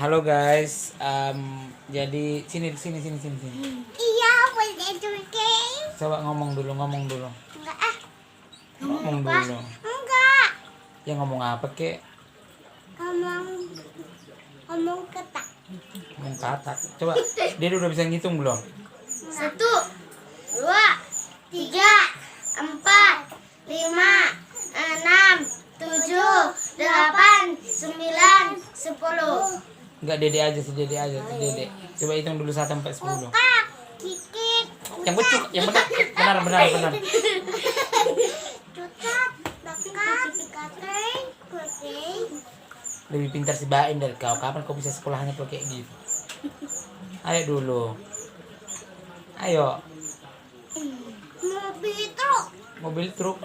Halo guys, jadi sini. Iya, boleh juga. Coba ngomong dulu. Enggak ah. Ngomong Apa? dulu. Enggak. Ya ngomong apa kek? Ngomong ketak. Ngomong katak. Coba, dia udah bisa ngitung belum? 1, 2, 3, 4, 5, 6, 7, 8, 9, 10. Enggak, dede aja. Dede. Coba hitung dulu 1 sampai 10. Kak, kikit. Yang benar. Tutat, dekat, kateng, kucing. Lebih pintar si Baim dari kau. Kapan kau bisa sekolahnya pakai gitu? Ayo dulu. Ayo. Mobil truk.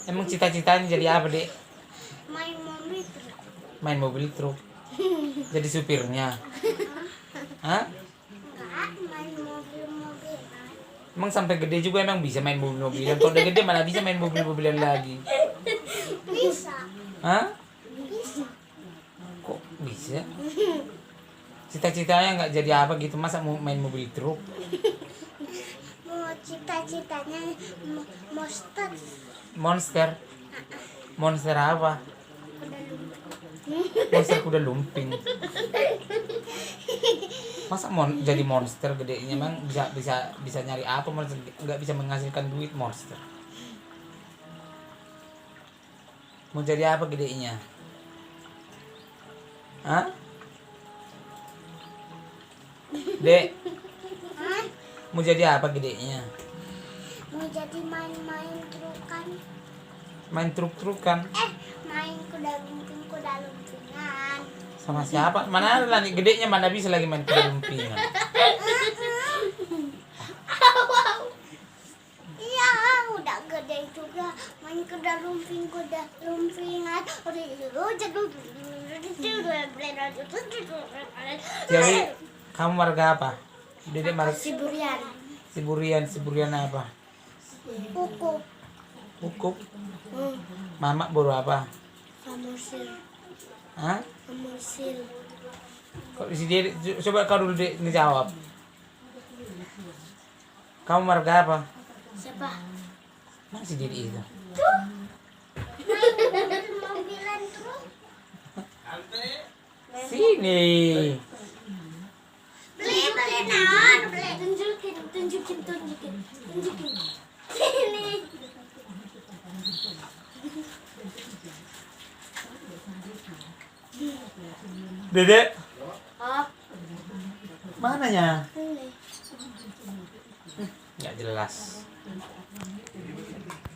Emang cita-citanya jadi apa, Dek? Main mobil truk. Main mobil truk. Jadi supirnya. Hah? Enggak, main mobil-mobilan. Emang sampai gede juga emang bisa main mobil-mobilan. Kalau udah gede mana bisa main mobil-mobilan lagi. Bisa. Hah? Bisa. Kok bisa? Cita-citanya nggak jadi apa gitu, masa mau main mobil truk? Mau cita-citanya monster. Monster apa? Monster kuda lumping. Masa jadi monster gedenya, emang bisa nyari apa? Monster nggak bisa menghasilkan duit monster. Mau jadi apa gedenya? Hah? Dek, Hah? mau jadi apa gedenya? Mau jadi main-main trukan. Main truk-trukan Main kuda lumpingan. sama siapa? Mana ada lagi gedenya, mana bisa lagi main kuda lumpingan? Iya, udah gede juga main kuda lumpingan. Jadi kamu marga apa? Dedek marga Siburian apa? Kuku. Hukum. Mama baru apa? Samusil. Hah? Kok si Dede, coba kau dulu Dek ngejawab. Kamu marga apa? Siapa? Mana si Dede itu? Mobilan truk. Sini. Beli naon? Tunjukin. Sini. Dedek, Oh, mananya? ini. Nggak jelas.